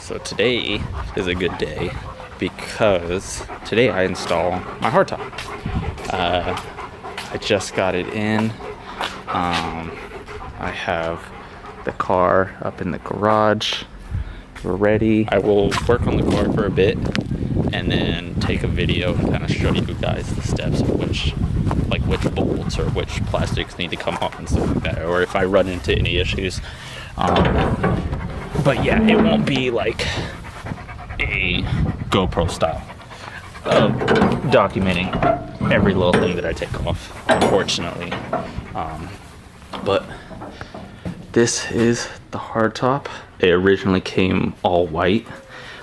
So today is a good day because today I install my hardtop. I just got it in. I have the car up in the garage. We're ready. I will work on the car for a bit and then take a video and kind of show you guys the steps of which bolts or which plastics need to come off and stuff like that, or if I run into any issues. But yeah, it won't be like a GoPro style of documenting every little thing that I take off, unfortunately. But this is the hardtop. It originally came all white.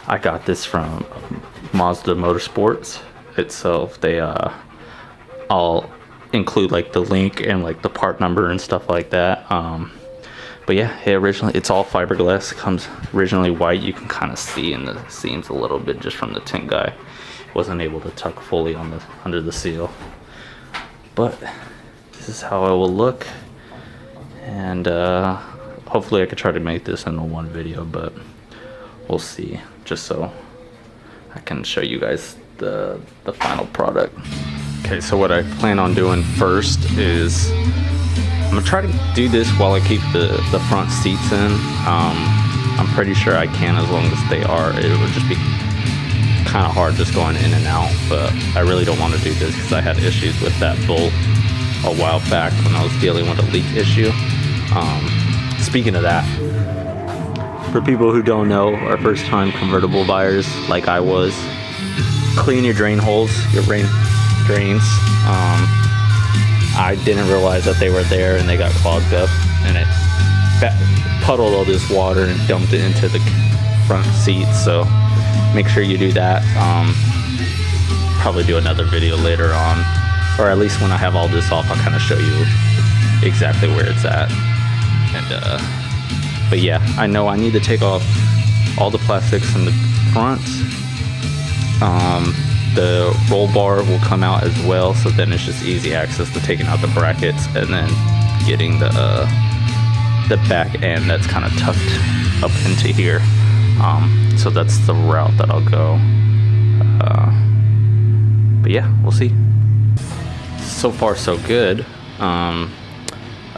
I got this from Mazda Motorsports itself. They I'll include like the link and like the part number and stuff like that. But yeah, it's all fiberglass. It comes originally white. You can kind of see in the seams a little bit just from the tint guy. Wasn't able to tuck fully on under the seal. But this is how it will look. And hopefully I could try to make this into one video, but we'll see. Just so I can show you guys the final product. Okay, so what I plan on doing first is I'm gonna try to do this while I keep the front seats in. I'm pretty sure I can as long as they are. It would just be kind of hard just going in and out, but I really don't want to do this because I had issues with that bolt a while back when I was dealing with a leak issue. Speaking of that, for people who don't know, or first time convertible buyers like I was, clean your drain holes, your rain drains. I didn't realize that they were there and they got clogged up, and it puddled all this water and dumped it into the front seats. So make sure you do that. Probably do another video later on, or at least when I have all this off, I'll kind of show you exactly where it's at. And but yeah, I know I need to take off all the plastics in the front. The roll bar will come out as well, so then it's just easy access to taking out the brackets and then getting the back end that's kind of tucked up into here. So that's the route that I'll go. But yeah, we'll see. So far so good. I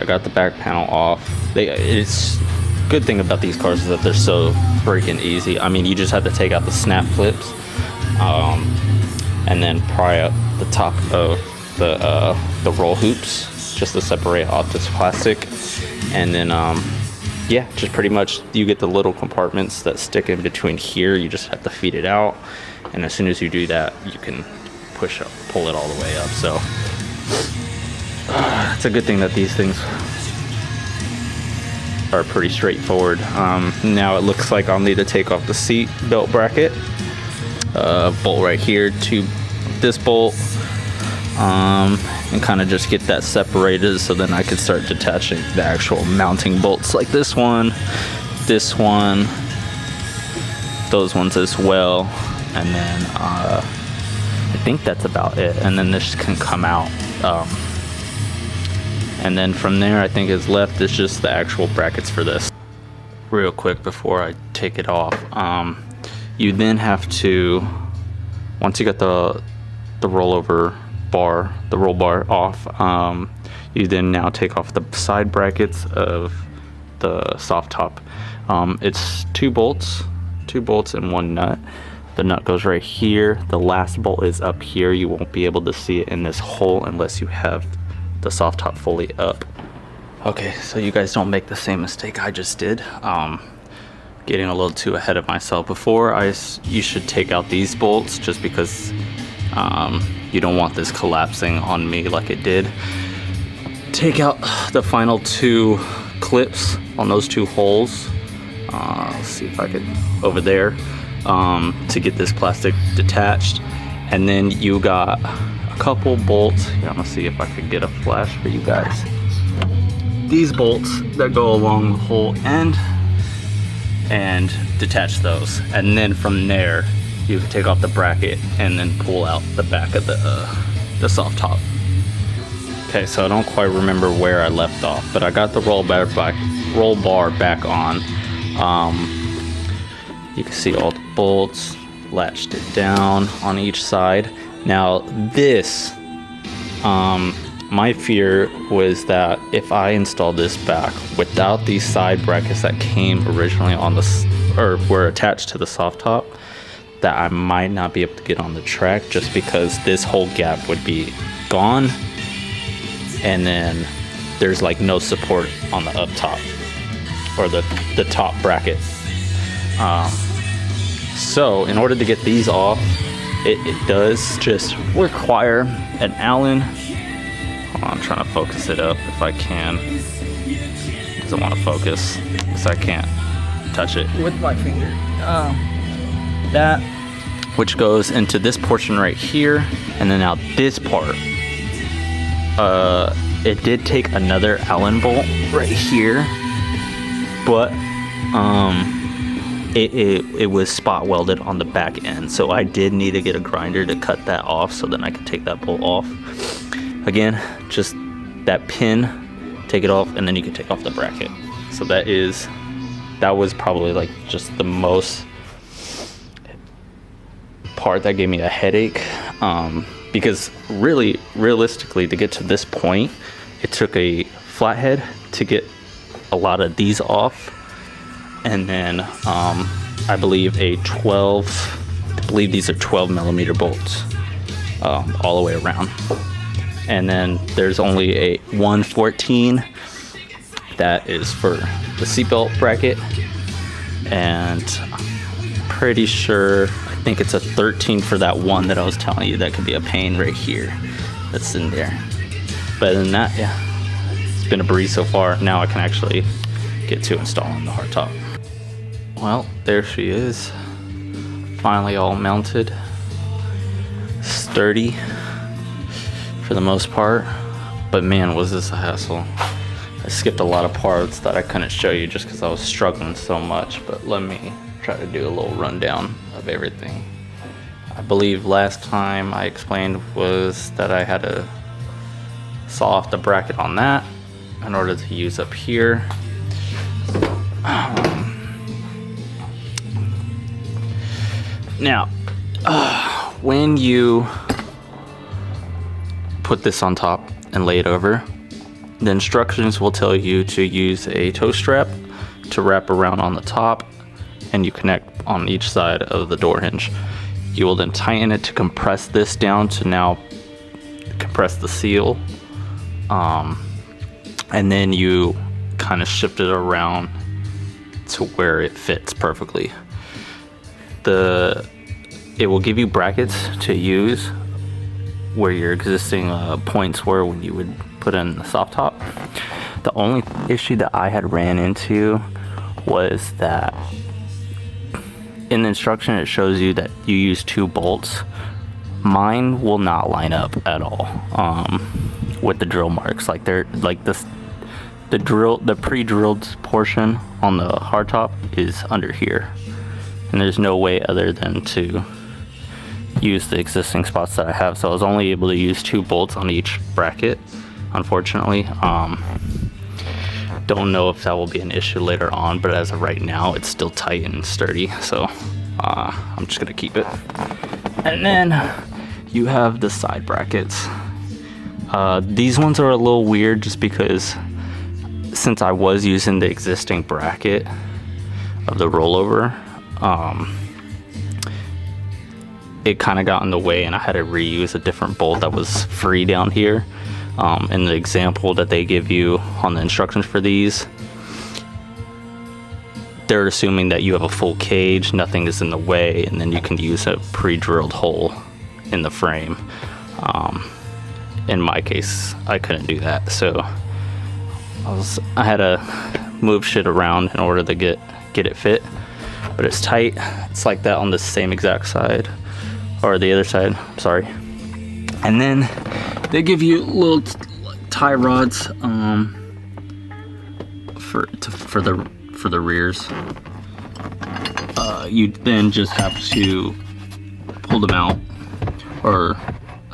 got the back panel off. It's good thing about these cars is that they're so freaking easy. I mean, you just have to take out the snap clips and then pry up the top of the roll hoops just to separate off this plastic. And then yeah, just pretty much you get the little compartments that stick in between here. You just have to feed it out, and as soon as you do that, you can pull it all the way up. So it's a good thing that these things are pretty straightforward. Now it looks like I'll need to take off the seat belt bracket, bolt right here to this bolt, and kind of just get that separated, so then I can start detaching the actual mounting bolts, like this one, those ones as well. And then I think that's about it, and then this can come out. And then from there, I think is left is just the actual brackets for this. Real quick before I take it off, you then have to, once you get the rollover bar, the roll bar off, you then now take off the side brackets of the soft top. It's two bolts and one nut. The nut goes right here. The last bolt is up here. You won't be able to see it in this hole unless you have the soft top fully up. Okay, so you guys don't make the same mistake I just did. Getting a little too ahead of myself. You should take out these bolts, just because you don't want this collapsing on me like it did. Take out the final two clips on those two holes. Let's see if I could, over there, to get this plastic detached. And then you got a couple bolts here. I'm gonna see if I could get a flash for you guys. These bolts that go along the whole end, and detach those. And then from there, you can take off the bracket and then pull out the back of the soft top. Okay, so I don't quite remember where I left off, but I got the roll bar back on. You can see all the bolts, latched it down on each side. Now this, my fear was that if I installed this back without these side brackets that came originally on the, or were attached to the soft top, that I might not be able to get on the track, just because this whole gap would be gone, and then there's like no support on the up top or the top bracket. So in order to get these off, it does just require an Allen. Hold on, I'm trying to focus it up if I can. It doesn't want to focus because I can't touch it with my finger. That, which goes into this portion right here, and then now this part. It did take another Allen bolt right here, but it was spot welded on the back end, so I did need to get a grinder to cut that off so then I could take that bolt off. Again, just that pin, take it off, and then you can take off the bracket. So that was probably like just the most part that gave me a headache, because really realistically, to get to this point, it took a flathead to get a lot of these off, and then I believe these are 12 millimeter bolts all the way around, and then there's only a 114 that is for the seatbelt bracket, and I'm pretty sure, I think it's a 13 for that one that I was telling you that could be a pain right here that's in there. But other than that, yeah, it's been a breeze so far. Now I can actually get to installing the hardtop. Well, there she is, finally all mounted, sturdy for the most part, but man, was this a hassle. I skipped a lot of parts that I couldn't show you just because I was struggling so much, but let me try to do a little rundown of everything. I believe last time I explained was that I had to saw off the bracket on that in order to use up here. Now, when you put this on top and lay it over, the instructions will tell you to use a tow strap to wrap around on the top, and you connect on each side of the door hinge. You will then tighten it to compress this down to now compress the seal, and then you kind of shift it around to where it fits perfectly. It will give you brackets to use where your existing points were when you would put in the soft top. The only issue that I had ran into was that in the instruction it shows you that you use 2 bolts. Mine will not line up at all with the drill marks. Like they're like this, the pre-drilled portion on the hardtop is under here, and there's no way other than to use the existing spots that I have. So I was only able to use 2 bolts on each bracket, unfortunately. Don't know if that will be an issue later on, but as of right now it's still tight and sturdy, so I'm just gonna keep it. And then you have the side brackets. These ones are a little weird just because since I was using the existing bracket of the rollover, it kind of got in the way and I had to reuse a different bolt that was free down here. In the example that they give you on the instructions for these, they're assuming that you have a full cage, nothing is in the way, and then you can use a pre-drilled hole in the frame. In my case, I couldn't do that, so I had to move shit around in order to get it fit. But it's tight. It's like that on the same exact side, or the other side, sorry. And then they give you little tie rods for the rears. You then just have to pull them out, or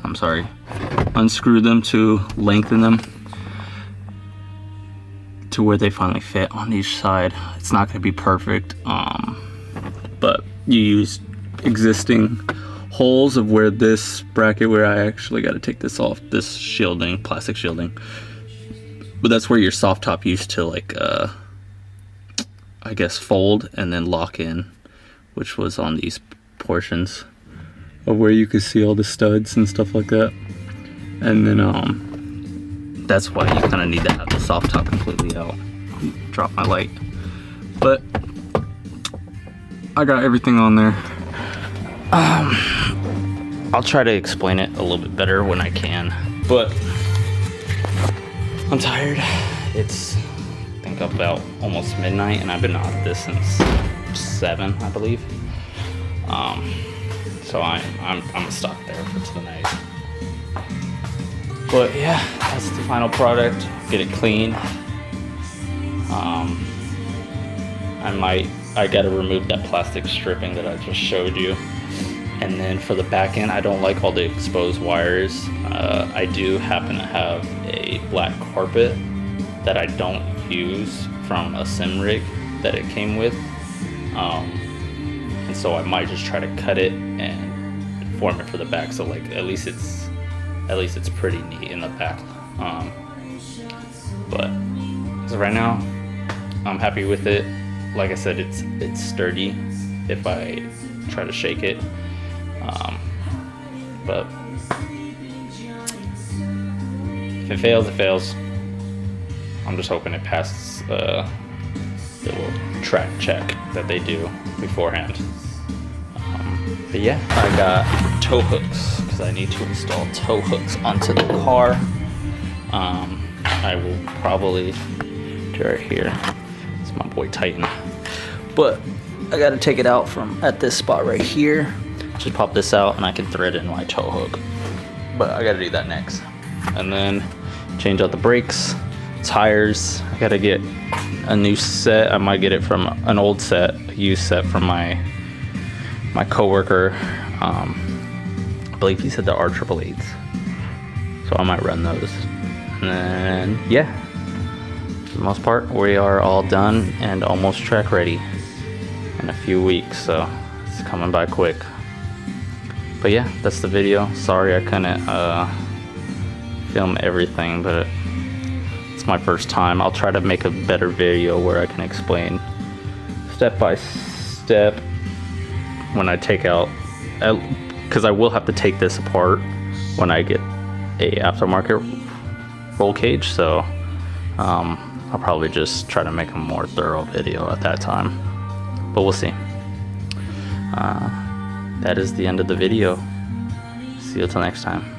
I'm sorry, unscrew them to lengthen them to where they finally fit on each side. It's not going to be perfect, but you use existing holes of where this bracket, where I actually got to take this off, this shielding, plastic shielding, but that's where your soft top used to like I guess fold and then lock in, which was on these portions of where you could see all the studs and stuff like that. And then that's why you kind of need to have the soft top completely out. Drop my light, but I got everything on there. I'll try to explain it a little bit better when I can, but I'm tired. It's, I think, about almost midnight, and I've been out of this since 7, I believe. So I'm gonna stop there for tonight. But yeah, that's the final product. Get it clean. I gotta remove that plastic stripping that I just showed you. And then for the back end, I don't like all the exposed wires. I do happen to have a black carpet that I don't use from a sim rig that it came with. And so I might just try to cut it and form it for the back. So like at least it's pretty neat in the back. But so right now, I'm happy with it. Like I said, it's sturdy if I try to shake it. But if it fails, it fails. I'm just hoping it passes the little track check that they do beforehand. But yeah, I got tow hooks because I need to install tow hooks onto the car. I will probably do right here. It's my boy Titan, but I gotta take it out from at this spot right here. Just pop this out and I can thread in my tow hook, but I gotta do that next. And then change out the brakes, tires. I gotta get a new set. I might get it from an old set, a used set from my coworker. I believe he said there are 888s, so I might run those. And then yeah, for the most part we are all done and almost track ready in a few weeks, so it's coming by quick. But yeah, that's the video. Sorry I couldn't film everything, but it's my first time. I'll try to make a better video where I can explain step by step when I take out, because I will have to take this apart when I get a aftermarket roll cage, so I'll probably just try to make a more thorough video at that time, but we'll see. That is the end of the video. See you till next time.